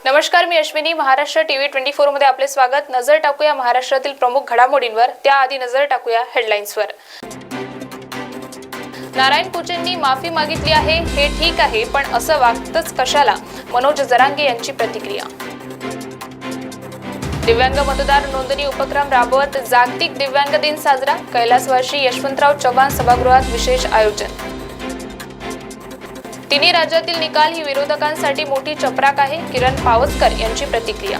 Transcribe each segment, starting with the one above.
नमस्कार, मी अश्विनी. महाराष्ट्र टीव्ही 24 मध्ये आपले स्वागत. नजर टाकूया महाराष्ट्रातील प्रमुख घडामोडींवर. त्याआधी नजर टाकूया हेडलाईन्सवर. नारायण कुचेंनी माफी मागितली आहे, हे ठीक आहे, पण असं वागतंच कशाला? मनोज जरांगे यांची प्रतिक्रिया. दिव्यांग मतदार नोंदणी उपक्रम राबवत जागतिक दिव्यांग दिन साजरा. कैलासवासी यशवंतराव चव्हाण सभागृहात विशेष आयोजन. तिन्ही राज्यातील निकाल ही विरोधकांसाठी मोठी चपराक आहे. किरण पावसकर यांची प्रतिक्रिया.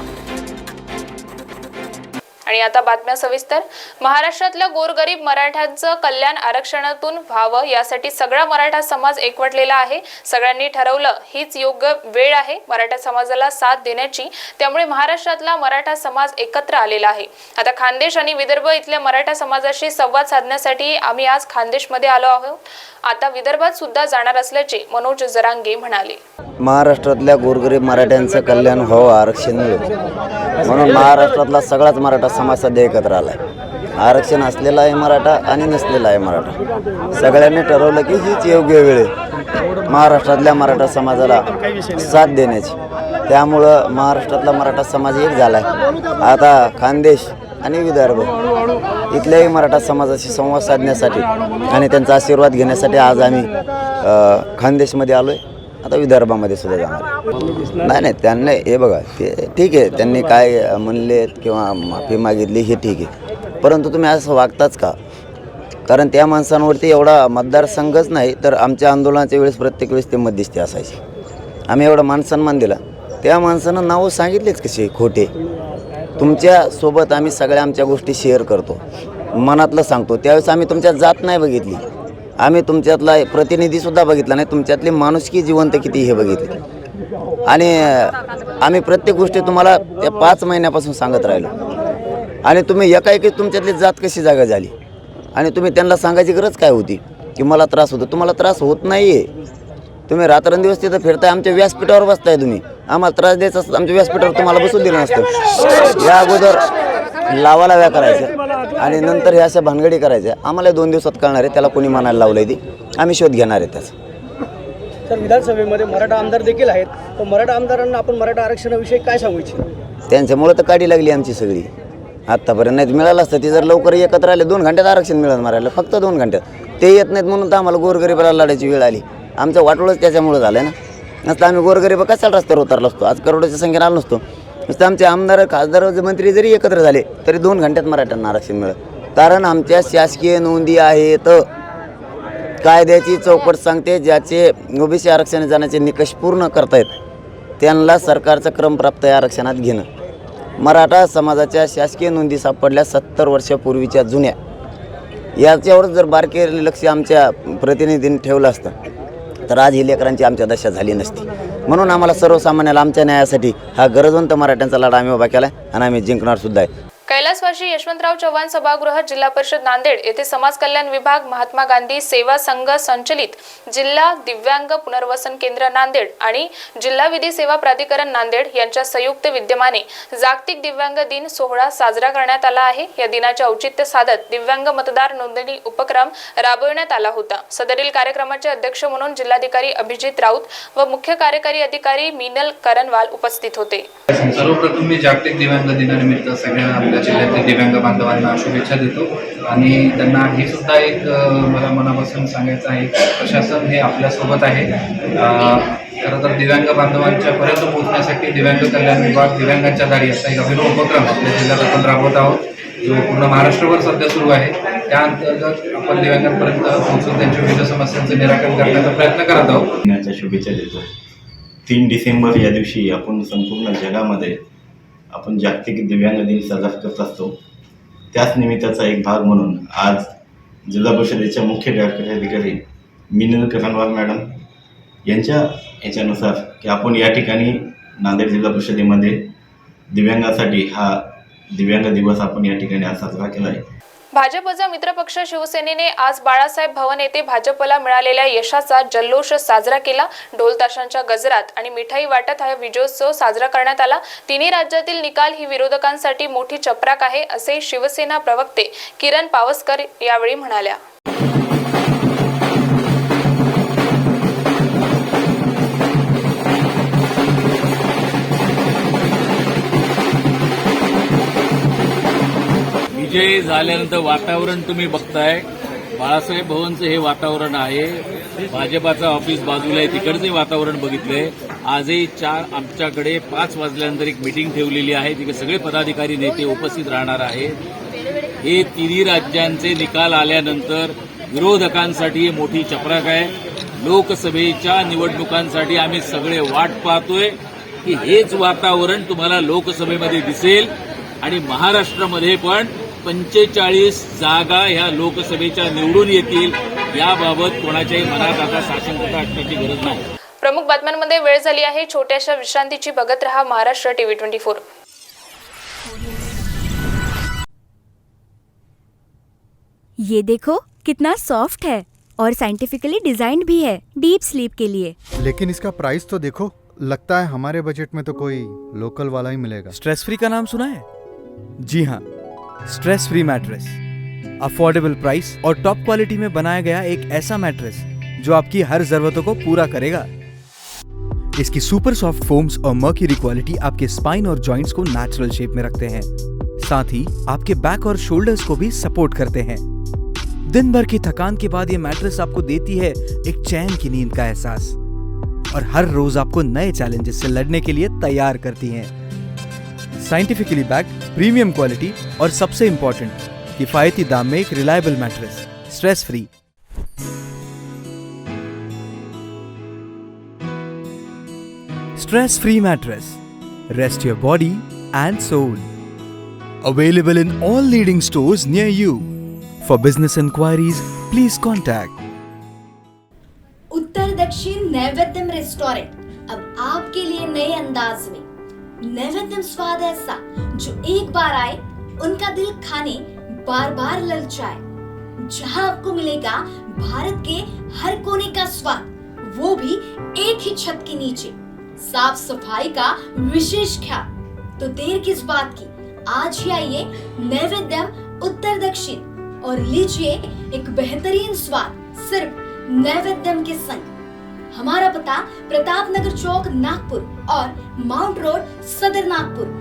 आणि आता बातम्या सविस्तर. महाराष्ट्रातल्या गोरगरीब मराठ्यांचं कल्याण आरक्षणातून व्हावं यासाठी सगळा मराठा समाज एकवटलेला आहे. सगळ्यांनी ठरवलं हीच योग्य वेळ आहे मराठा समाजाला साथ देण्याची. त्यामुळे महाराष्ट्रातला मराठा समाज एकत्र आलेला आहे. आता खानदेश आणि विदर्भ इथल्या मराठा समाजाशी संवाद साधण्यासाठी आम्ही आज खानदेशमध्ये आलो आहोत. आता विदर्भात सुद्धा जाणार असल्याचे मनोज जरांगे म्हणाले. महाराष्ट्रातल्या गोरगरीब मराठ्यांचं कल्याण व्हावं, आरक्षण मिळेल म्हणून महाराष्ट्रातला सगळाच मराठा समाज सध्या एकत्र आला आहे. आरक्षण असलेला आहे मराठा आणि नसलेला आहे मराठा. सगळ्यांनी ठरवलं की हीच योग्य वेळ आहे महाराष्ट्रातल्या मराठा समाजाला साथ देण्याची. त्यामुळं महाराष्ट्रातला मराठा समाज एक झाला आहे. आता खानदेश आणि विदर्भ इथल्याही मराठा समाजाशी संवाद साधण्यासाठी आणि त्यांचा आशीर्वाद घेण्यासाठी आज आम्ही खानदेशमध्ये आलो आहे. आता विदर्भामध्ये सुद्धा जाणार नाही. त्यांना हे बघा, ते ठीक आहे, त्यांनी काय म्हणलेत किंवा माफी मागितली हे ठीक आहे, परंतु तुम्ही असं वागताच का? कारण त्या माणसांवरती एवढा मतदारसंघच नाही तर आमच्या आंदोलनाच्या वेळेस प्रत्येक वेळेस ते मध्यस्थी असायचे. आम्ही एवढा मानसन्मान दिला. त्या माणसानं नावं सांगितलेच कसे खोटे. तुमच्यासोबत आम्ही सगळ्या आमच्या गोष्टी शेअर करतो, मनातलं सांगतो. त्यावेळेस आम्ही तुमच्यात जात नाही बघितली, आम्ही तुमच्यातला प्रतिनिधीसुद्धा बघितला नाही, तुमच्यातली माणुसकी जिवंत किती हे बघितली. आणि आम्ही प्रत्येक गोष्टी तुम्हाला त्या 5 महिन्यापासून सांगत राहिलो. आणि तुम्ही एकाएकी तुमच्यातली जात कशी जागा झाली आणि तुम्ही त्यांना सांगायची गरज काय होती की मला त्रास होतो? तुम्हाला त्रास होत नाही आहे. तुम्ही रात्रंदिवस तिथं फिरताय, आमच्या व्यासपीठावर बसताय. तुम्ही आम्हाला त्रास द्यायचा असतं, आमच्या व्यासपीठावर तुम्हाला बसू दिलं नसतं. या अगोदर लावालाव्या करायच्या आणि नंतर ह्या अशा भानगडी करायच्या. आम्हाला 2 दिवसात कळणार आहे त्याला कोणी म्हणायला लावलं आहे. ती आम्ही शोध घेणार आहे त्याचा. सर, विधानसभेमध्ये मराठा आमदार देखील आहेत, तर मराठा आमदारांना आपण मराठा आरक्षणाविषयी काय सांगू इच्छितो? त्यांच्यामुळं तर काढी लागली आमची सगळी. आत्तापर्यंत नाहीत मिळालं असतं. ती जर लवकर एकत्र आले 2 घंट्यात आरक्षण मिळत मारायला, फक्त 2 घंट्यात. ते येत नाहीत म्हणून तर आम्हाला गोरगरिबाला लढायची वेळ आली. आमचं वाटोळच त्याच्यामुळं झालं ना. नसतं आम्ही गोरगरीब कशाला रस्त्यावर उतरलो असतो, आज करोडोच्या संख्येने आलो नसतो. नुसतं आमचे आमदार खासदार मंत्री जरी एकत्र झाले तरी 2 घंट्यात मराठ्यांना आरक्षण मिळत. कारण आमच्या शासकीय नोंदी आहेत. कायद्याची चौकट सांगते, ज्याचे ओबीसी आरक्षण जाण्याचे निकष पूर्ण करतायत त्यांना सरकारचं क्रमप्राप्त आरक्षणात घेणं. मराठा समाजाच्या शासकीय नोंदी सापडल्या 70 वर्षापूर्वीच्या जुन्या. याच्यावर जर बारकाईने लक्ष आमच्या प्रतिनिधींनी ठेवलं असतं तर आज ही लेकरांची आमच्या दशा झाली नसती. म्हणून आम्हाला सर्वसामान्याला आमच्या न्यायासाठी हा गरजवंत मराठ्यांचा लढा आम्ही उभा केला आणि आम्ही जिंकणार सुद्धा आहे. कैलासवासी यशवंतराव चव्हाण सभागृह जिल्हा परिषद नांदेड येथे समाज कल्याण विभाग, महात्मा गांधी सेवा संघ संचलित जिल्हा दिव्यांग पुनर्वसन केंद्र नांदेड आणि जिल्हा विधी सेवा प्राधिकरण नांदेड यांच्या संयुक्त विद्यमाने जागतिक दिव्यांग दिन सोहळा साजरा करण्यात आला आहे. या दिनाचे औचित्य साधत दिव्यांग मतदार नोंदणी उपक्रम राबविण्यात आला होता. सदरील कार्यक्रमाचे अध्यक्ष म्हणून जिल्हाधिकारी अभिजित राऊत व मुख्य कार्यकारी अधिकारी मीनल करनवाल उपस्थित होते. सर्वप्रथम मी जागतिक दिव्यांग दिनानिमित्त सगळ्या आपल्या जिल्ह्यातील दिव्यांग बांधवांना शुभेच्छा देतो आणि त्यांना हे सुद्धा एक मला मनापासून सांगायचं आहे की प्रशासन हे आपल्यासोबत आहे. खरं तर दिव्यांग बांधवांच्या पर्यंत पोहोचण्यासाठी दिव्यांग कल्याण विभाग दिव्यांगांच्या दारी असा एक अभिनव उपक्रम आपल्या जिल्ह्यात आपण राबवत आहोत, जो पूर्ण महाराष्ट्रभर सध्या सुरू आहे. त्या अंतर्गत आपण दिव्यांगांपर्यंत पोहोचून त्यांच्या विविध समस्यांचं निराकरण करण्याचा प्रयत्न करत आहोत. दिनाच्या शुभेच्छा देतो. 3 डिसेंबर या दिवशी आपण संपूर्ण जगामध्ये आपण जागतिक दिव्यांग दिन साजरा करत असतो. त्याच निमित्ताचा एक भाग म्हणून आज जिल्हा परिषदेच्या मुख्य कार्यकारी अधिकारी मीनल करनवाल मॅडम याच्यानुसार की आपण या ठिकाणी नांदेड जिल्हा परिषदेमध्ये दिव्यांगासाठी हा दिव्यांग दिवस आपण या ठिकाणी आज साजरा केला आहे. भाजपचा मित्रपक्ष शिवसेनेने आज बाळासाहेब भवन येथे भाजपला मिळालेल्या यशाचा जल्लोष साजरा केला. ढोल ताशांच्या गजरात आणि मिठाई वाटत हा विजयोत्सव साजरा करण्यात आला. तिन्ही राज्यातील निकाल ही विरोधकांसाठी मोठी चपराक आहे असे शिवसेना प्रवक्ते किरण पावसकर यावेळी म्हणाल्या. विजय झाल्यानंतर वातावरण तुम्ही बघताय, बाळासाहेब भवनचं हे वातावरण आहे, भाजपाचं ऑफिस बाजूला आहे, तिकडचे वातावरण बघितलंय. आजही आमच्याकडे 5 वाजल्यानंतर एक मीटिंग ठेवलेली आहे, तिकडे सगळे पदाधिकारी नेते उपस्थित राहणार आहेत. हे तिन्ही राज्यांचे निकाल आल्यानंतर विरोधकांसाठी हे मोठी चपराक आहे. लोकसभेच्या निवडणुकांसाठी आम्ही सगळे वाट पाहतोय की हेच वातावरण तुम्हाला लोकसभेमध्ये दिसेल आणि महाराष्ट्रामध्ये पण 45 जागा ह्या लोकसभेच्या निवडून येतील. याबाबत कोणाच्याही मनात आता साशंकता असण्याची गरज नाही. प्रमुख बातम्यांमध्ये वेळ झाली आहे छोट्याशा विश्रांतीची. बघत रहा महाराष्ट्र टीव्ही 24. ये देखो कितना सॉफ्ट है और साइंटिफिकली डिजाइंड भी है डीप स्लीप के लिए। लेकिन इसका प्राइस तो देखो, लगता है हमारे बजट में तो कोई लोकल वाला ही मिलेगा। स्ट्रेस फ्री का नाम सुना है? जी हाँ, stress free mattress, affordable price और टॉप क्वालिटी में बनाया गया एक ऐसा मैट्रेस जो आपकी हर जरूरतों को पूरा करेगा। इसकी सुपर सॉफ्ट फोम्स और मर्क्यूरी क्वालिटी आपके स्पाइन और जॉइंट्स को नेचुरल शेप में रखते हैं, साथ ही आपके बैक और शोल्डर्स को भी सपोर्ट करते हैं। दिन भर की थकान के बाद ये मैट्रेस आपको देती है एक चैन की नींद का एहसास और हर रोज आपको नए चैलेंजेस से लड़ने के लिए तैयार करती हैं। साइंटिफिकली बैक्ड, प्रीमियम क्वालिटी और सबसे इंपॉर्टेंट, किफायती दाम में एक reliable mattress, stress free. Stress free mattress. Rest your body and soul. Available in all leading stores near you. For business inquiries, please contact. उत्तर दक्षिण नैवेद्यम रेस्टोरेंट अब आपके लिए नए अंदाज में। नैवेद्यम स्वाद ऐसा जो एक बार आए उनका दिल खाने बार बार ललचाए। जहां आपको मिलेगा भारत के हर कोने का स्वाद, वो भी एक ही छत के नीचे। साफ सफाई का विशेष ख्याल। तो देर किस बात की, आज ही आइए नैवेद्यम उत्तर दक्षिण और लीजिए एक बेहतरीन स्वाद सिर्फ नैवेद्यम के संग। हमारा पता प्रताप नगर चौक नागपुर और माउंट रोड सदर नागपुर।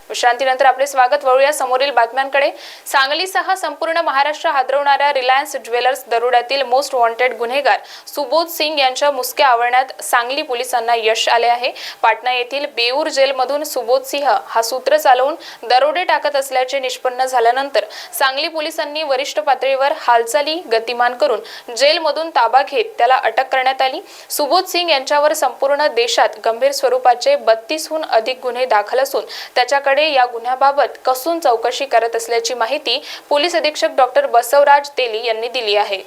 विश्रांतीनंतर आपले स्वागत. वळूया समोरील बातम्यांकडे. सांगलीसह संपूर्ण महाराष्ट्र हादरवणाऱ्या रिलायन्स ज्वेलर्स दरोड्यातील मोस्ट वॉन्टेड गुन्हेगार सुबोध सिंग यांच्या मुसक्या आवळण्यात सांगली पोलिसांना यश आले आहे. पाटणा येथील बेऊर जेलमधून सुबोध सिंह हा सूत्र चालवून दरोडे टाकत असल्याचे निष्पन्न झाल्यानंतर सांगली पोलिसांनी वरिष्ठ पातळीवर हालचाली गतिमान करून जेलमधून ताबा घेत त्याला अटक करण्यात आली. सुबोध सिंग यांच्यावर संपूर्ण देशात गंभीर स्वरूपाचे 32हून अधिक गुन्हे दाखल असून त्याच्याकडे या गुन्ह्याबाबत कसून चौकशी करत असल्याची माहिती पोलीस अधीक्षक डॉक्टर बसवराज तेली यांनी दिली आहे.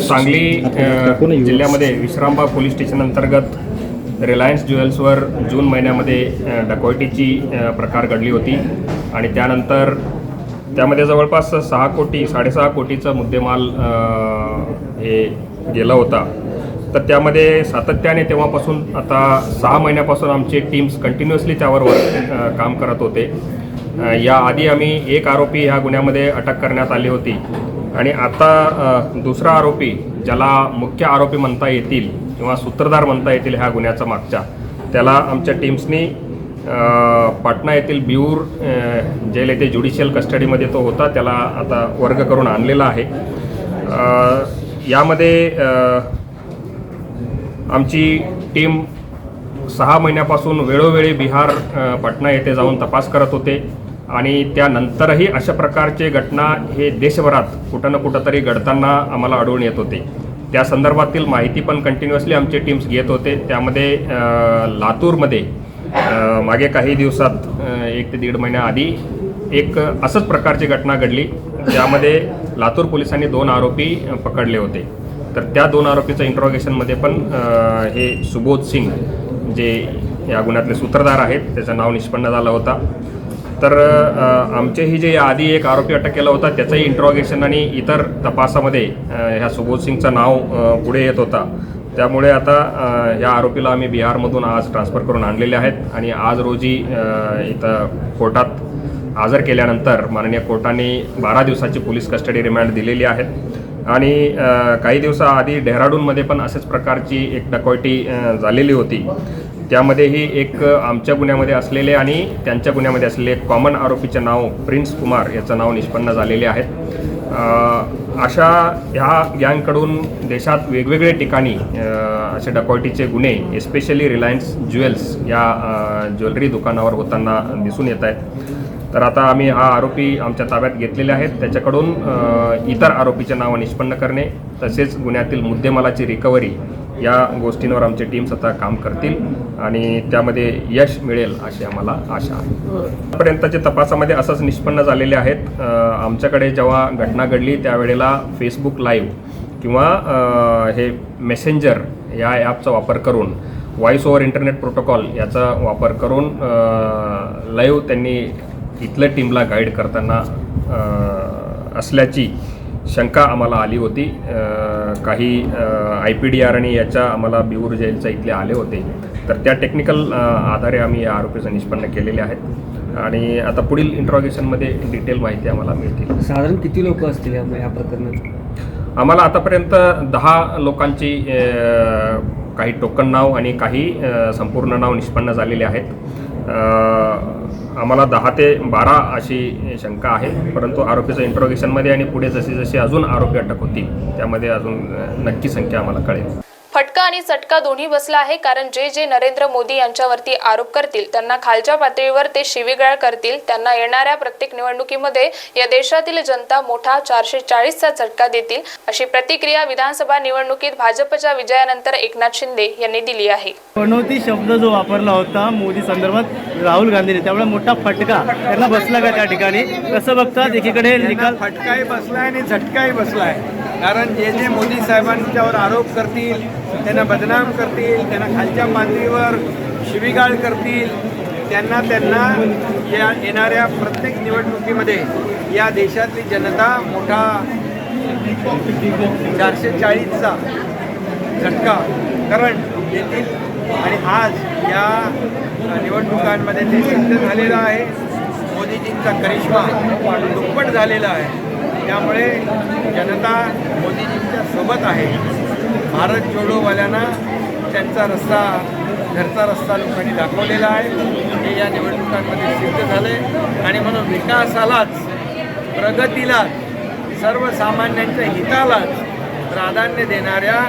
सांगली जिल्ह्यामध्ये विश्रामबाग पोलीस स्टेशन अंतर्गत रिलायन्स ज्वेल्सवर जून महिन्यामध्ये डकॉयटीची प्रकार घडली होती आणि त्यानंतर त्यामध्ये जवळपास 6.5 कोटीचा मुद्देमाल हे गेला होता. तर त्यामध्ये सातत्याने तेव्हापासून आता 6 महिन्यापासून आमचे टीम्स कंटिन्युअसली त्यावर काम करत होते. याआधी आम्ही एक आरोपी ह्या गुन्ह्यामध्ये अटक करण्यात आली होती आणि आता दुसरा आरोपी, ज्याला मुख्य आरोपी म्हणता येतील किंवा सूत्रधार म्हणता येतील ह्या गुन्ह्याचा मागच्या, त्याला आमच्या टीम्सनी पाटणा येथील बिऊर जेल येथे ज्युडिशियल कस्टडीमध्ये तो होता, त्याला आता वर्ग करून आणलेला आहे. यामध्ये आमची टीम 6 महिन्यापासून वेळोवेळी बिहार, पाटणा येथे जाऊन तपास करत होते आणि त्यानंतरही अशा प्रकारचे घटना हे देशभरात कुठं ना कुठं तरी घडताना आम्हाला आढळून येत होते. त्या संदर्भातील माहिती पण कंटिन्युअसली आमचे टीम्स घेत होते. त्यामध्ये लातूरमध्ये मागे काही दिवसात 1 ते 1.5 महिन्याआधी एक असंच प्रकारची घटना घडली, ज्यामध्ये लातूर पोलिसांनी 2 आरोपी पकडले होते. तर त्या 2 आरोपीचं इंट्रॉगेशनमध्ये पण हे सुबोध सिंग, जे या गुन्ह्यातले सूत्रधार आहेत, त्याचं नाव निष्पन्न झालं होता. तर आमचेही जे आधी एक आरोपी अटक केला होता त्याचंही इंट्रॉगेशन आणि इतर तपासामध्ये ह्या सुबोध सिंगचं नाव पुढे येत होता. त्यामुळे आता ह्या आरोपीला आम्ही बिहारमधून आज ट्रान्सफर करून आणलेले आहेत आणि आज रोजी इथं कोर्टात हजर केल्यानंतर माननीय कोर्टाने 12 दिवसाची पोलीस कस्टडी रिमांड दिलेली आहे. आणि काही दिवसाआधी डेहराडूनमध्ये पण अशाच प्रकारची एक डकॉयटी झालेली होती. त्यामध्येही एक आमच्या गुन्ह्यामध्ये असलेले आणि त्यांच्या गुन्ह्यामध्ये असलेले एक कॉमन आरोपीचे नाव प्रिन्स कुमार याचं नाव निष्पन्न झालेले आहेत. अशा ह्या गँगकडून देशात वेगवेगळे ठिकाणी असे डकॉयटीचे गुन्हे एस्पेशली रिलायन्स ज्वेल्स या ज्वेलरी दुकानावर होताना दिसून येत आहेत. तर आता आम्ही हा आरोपी आमच्या ताब्यात घेतलेले आहेत. त्याच्याकडून इतर आरोपीचे नावं निष्पन्न करणे तसेच गुन्ह्यातील मुद्देमालाची रिकव्हरी या गोष्टींवर आमचे टीम्स आता काम करतील आणि त्यामध्ये यश मिळेल अशी आम्हाला आशा आहे. आतापर्यंतच्या तपासामध्ये असंच निष्पन्न झालेले आहेत. आमच्याकडे जेव्हा घटना घडली त्यावेळेला फेसबुक लाईव्ह किंवा हे मेसेंजर या ॲपचा वापर करून व्हॉइस ओव्हर इंटरनेट प्रोटोकॉल याचा वापर करून लाईव्ह त्यांनी इथल्या टीमला गाईड करताना असल्याची शंका आम्हाला आली होती. काही IPDR आणि याच्या आम्हाला बिऊर जेलच्या इथले आले होते. तर त्या टेक्निकल आधारे आम्ही या आरोपीचं निष्पन्न केलेले आहेत आणि आता पुढील इंट्रॉगेशनमध्ये डिटेल माहिती आम्हाला मिळतील. साधारण किती लोक असतील या प्रकरणात? आम्हाला आतापर्यंत 10 लोकांची काही टोकन नाव आणि काही संपूर्ण नाव निष्पन्न झालेले आहेत. आम्हाला 10 ते 12 अशी शंका आहे, परंतु आरोपीचं इंट्रोगेशनमध्ये आणि पुढे जशी जशी अजून आरोपी अटक होतील त्यामध्ये अजून नक्की संख्या आम्हाला कळेल. फटका आणि चटका दोन्ही बसला आहे, कारण जे नरेंद्र मोदी यांच्यावरती आरोप करतील त्यांना खालच्या पातळीवर ते शिवीगाळ करतील. त्यांना येणाऱ्या प्रत्येक निवडणुकीमध्ये या देशातील जनता मोठा 440चा झटका देतील, अशी प्रतिक्रिया विधानसभा निवडणुकीत भाजपच्या विजयानंतर एकनाथ शिंदे यांनी दिली आहे. पनौती शब्द जो वापरला होता मोदी संदर्भात राहुल गांधीने, त्यामुळे मोठा फटका त्यांना बसला का त्या ठिकाणी? कसं बघतात? एकीकडे निकाल फटकाही बसलाय आणि झटकाही बसलाय. कारण जे मोदी साहेबांच्यावर आरोप करतील, त्यांना बदनाम करतील, त्यांना खालच्या पातळीवर शिवीगाळ करतील, त्यांना या येणाऱ्या प्रत्येक निवडणुकीमध्ये या देशातली जनता मोठा 440चा झटका करण देतील. आणि आज या निवडणुकांमध्ये ते सिद्ध झालेलं आहे. मोदीजींचा करिश्मा दुप्पट झालेला आहे. त्यामुळे जनता मोदीजींच्या सोबत आहे. भारत जोडोवाल्यांना त्यांचा रस्ता, घरचा रस्ता लोकांनी दाखवलेला आहे. हे या निवडणुकांमध्ये सिद्ध झाले आणि म्हणून विकासालाच, प्रगतीलाच, सर्वसामान्यांच्या हितालाच प्राधान्य देणाऱ्या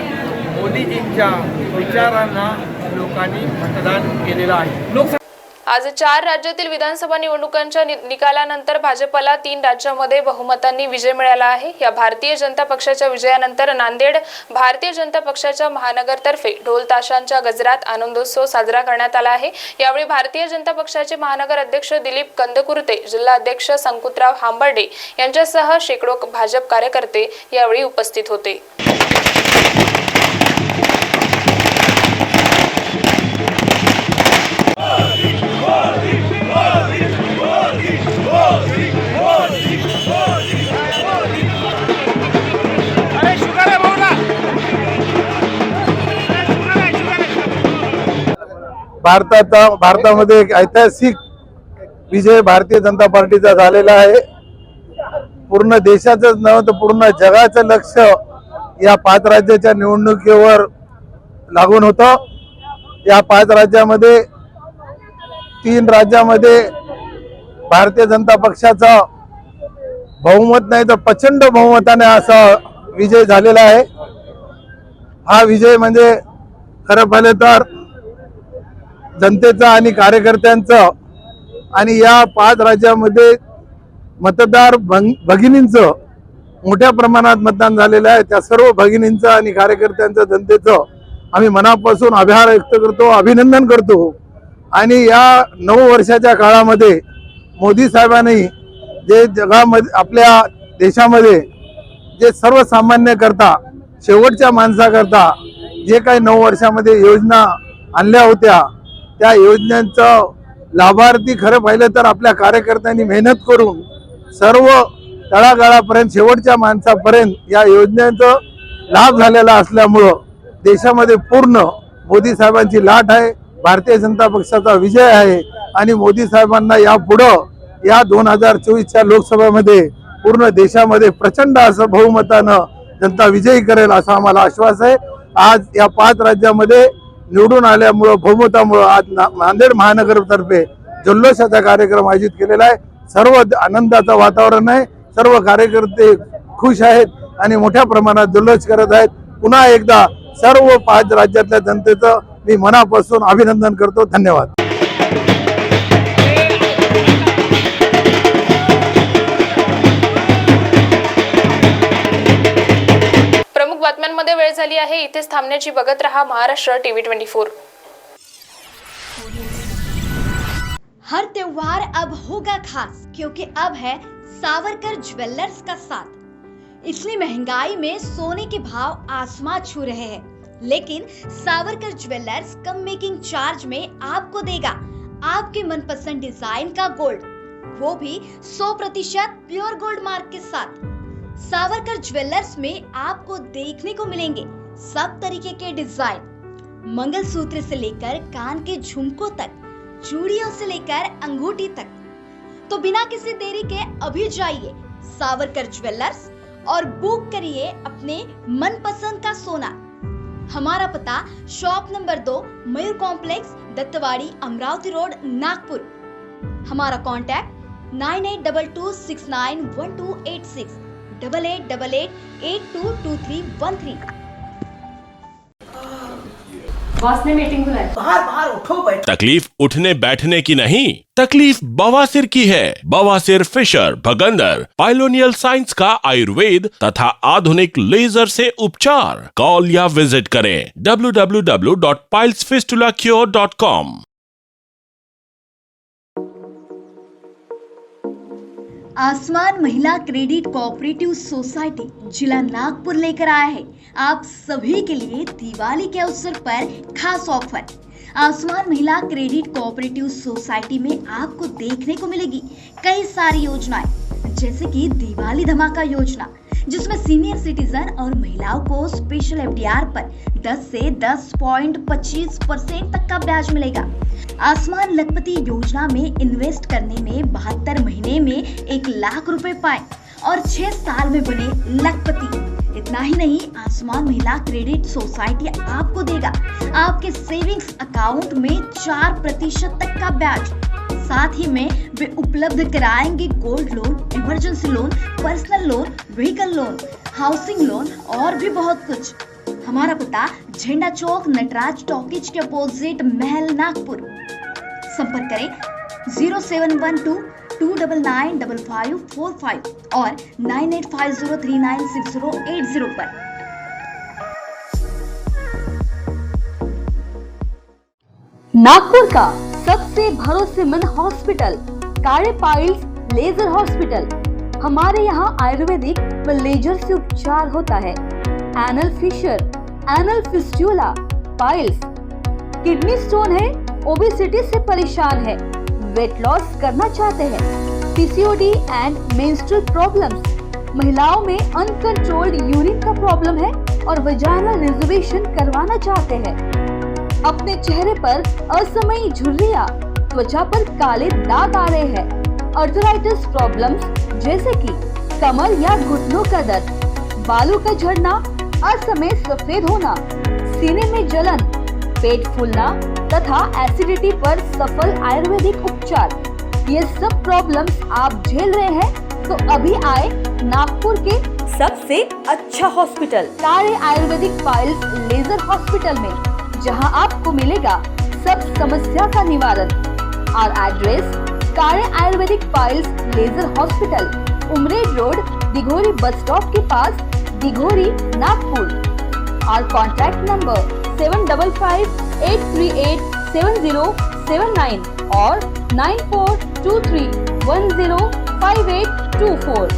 मोदीजींच्या विचारांना लोकांनी मतदान केलेलं आहे. आज 4 राज्यातील विधानसभा निवडणुकांच्या निकालानंतर भाजपला 3 राज्यांमध्ये बहुमतांनी विजय मिळाला आहे. या भारतीय जनता पक्षाच्या विजयानंतर नांदेड भारतीय जनता पक्षाच्या महानगरतर्फे ढोल ताशांच्या गजरात आनंदोत्सव साजरा करण्यात आला आहे. यावेळी भारतीय जनता पक्षाचे महानगर अध्यक्ष दिलीप कंदकुर्ते, जिल्हा अध्यक्ष संकुतराव हांबर्डे यांच्यासह शेकडो भाजप कार्यकर्ते यावेळी उपस्थित होते. भारतामध्ये एक ऐतिहासिक विजय भारतीय जनता पार्टीचा झालेला आहे. पूर्ण देशाचंच नव्हे तर पूर्ण जगाचं लक्ष या 5 राज्याच्या निवडणुकीवर लागून होतं. या 5 राज्यामध्ये 3 राज्यामध्ये भारतीय जनता पक्षाचा बहुमत नाही तर प्रचंड बहुमताने असा विजय झालेला आहे. हा विजय म्हणजे खरं पाहिलं तर जनतेचा आणि कार्यकर्त्यांचं आणि या 5 राज्यामध्ये मतदार भगिनींचं मोठ्या प्रमाणात मतदान झालेलं आहे. त्या सर्व भगिनींचं आणि कार्यकर्त्यांचं, जनतेचं आम्ही मनापासून आभार व्यक्त करतो, अभिनंदन करतो. आणि या 9 वर्षाच्या काळामध्ये मोदी साहेबांनी जे जगामध्ये, आपल्या देशामध्ये जे सर्वसामान्य करता, शेवटच्या माणसाकरता जे काही 9 वर्षामध्ये योजना आणल्या होत्या, त्या योजनांचं लाभार्थी खरं पाहिलं तर आपल्या कार्यकर्त्यांनी मेहनत करून सर्व तळागाळापर्यंत, शेवटच्या माणसापर्यंत या योजनेचा लाभ झालेला असल्यामुळं देशामध्ये पूर्ण मोदी साहेबांची लाट आहे. भारतीय जनता पक्षाचा विजय आहे आणि मोदी साहेबांना यापुढं या 2024च्या लोकसभेमध्ये पूर्ण देशामध्ये प्रचंड असं बहुमतानं जनता विजयी करेल असा आम्हाला आश्वास आहे. आज या 5 राज्यामध्ये निवडून आल्यामुळं बहुमतामुळं आज नांदेड महानगरतर्फे जल्लोषाचा कार्यक्रम आयोजित केलेला आहे. सर्व आनंदाचं वातावरण आहे. सर्व कार्यकर्ते खुश आहेत आणि मोठ्या प्रमाणात जल्लोष करत आहेत. पुन्हा एकदा सर्व 5 राज्यातल्या जनतेचं मी मनापासून अभिनंदन करतो. धन्यवाद. प्रमुख बातम्यांमध्ये वेळ झाली आहे. इथेच थांबण्याची. बघत रहा महाराष्ट्र टीव्ही 24. हर त्योहार अब होगा खास, क्योंकि अब है सावरकर ज्वेलर्स का साथ। इतनी महंगाई में सोने के भाव आसमां छू रहे हैं, लेकिन सावरकर ज्वेलर्स कम मेकिंग चार्ज में आपको देगा आपके मनपसंद डिजाइन का गोल्ड, वो भी 100% प्योर गोल्ड मार्क के साथ। सावरकर ज्वेलर्स में आपको देखने को मिलेंगे सब तरीके के डिजाइन, मंगलसूत्र से लेकर कान के झुमकों तक, चूड़ियों से लेकर अंगूठी तक। तो बिना किसी देरी के अभी जाइए सावरकर ज्वेलर्स और बुक करिए अपने मनपसंद का सोना। हमारा पता shop number 2 Mayur complex, Dattawadi, Amravati road, Nagpur. हमारा कॉन्टैक्ट 9822691286, 8888822313। बॉस ने मीटिंग बुलाई। बाहर उठो बैठो। तकलीफ उठने बैठने की नहीं, तकलीफ बवासीर की है। बवासीर फिशर भगंदर पाइलोनियल साइंस का आयुर्वेद तथा आधुनिक लेजर से उपचार। कॉल या विजिट करें www.pilesfistulacure.com। आसमान महिला क्रेडिट कोऑपरेटिव सोसाइटी जिला नागपुर लेकर आया है आप सभी के लिए दिवाली के अवसर पर खास ऑफर। आसमान महिला क्रेडिट कोऑपरेटिव सोसाइटी में आपको देखने को मिलेगी कई सारी योजनाएं, जैसे कि दिवाली धमाका योजना, जिसमें सीनियर सिटीजन और महिलाओं को स्पेशल एफडीआर पर 10 से 10.25% तक का ब्याज मिलेगा। आसमान लखपति योजना में इन्वेस्ट करने में 72 महीने में 1 लाख रुपए पाए और 6 साल में बने लखपति। इतना ही नहीं, आसमान महिला क्रेडिट सोसाइटी आपको देगा आपके सेविंग्स अकाउंट में 4% तक का ब्याज। साथ ही में वे उपलब्ध कराएंगे gold loan, emergency loan, personal loan, vehicle loan, housing loan और भी बहुत कुछ। हमारा पता झंडा चौक नटराज टॉकीज के अपोजिट महल, नागपुर। संपर्क करें 0712-299-5545 और 9850396080 पर। नागपुर का सबसे भरोसेमंद hospital Kale piles laser hospital. हमारे यहाँ आयुर्वेदिक व लेजर से उपचार होता है। Anal fissure, anal fistula, piles, kidney stone है, ओबेसिटी से परेशान है, वेट लॉस करना चाहते हैं, पीसीओडी एंड मेंस्ट्रुअल प्रॉब्लम्स, महिलाओं में अनकंट्रोल्ड यूरिन का प्रॉब्लम है और वजाइनल रिजर्वेशन करवाना चाहते हैं, अपने चेहरे पर असमयी झुर्रियां, त्वचा पर काले दाग आ रहे हैं, आर्थराइटिस प्रॉब्लम्स जैसे कि कमर या घुटनों का दर्द, बालों का झड़ना, असमय सफेद होना, सीने में जलन, पेट फूलना तथा एसिडिटी पर सफल आयुर्वेदिक उपचार, ये सब प्रॉब्लम्स आप झेल रहे हैं तो अभी आए नागपुर के सबसे अच्छा hospital Kale ayurvedic piles laser hospital में, जहां आपको मिलेगा सब समस्या का निवारण। और address Kale ayurvedic piles laser hospital, Umred road, Dighori bus stop के पास, दिघोरी, नागपुर। और कॉन्टैक्ट नंबर 7558387079 और 9423105824।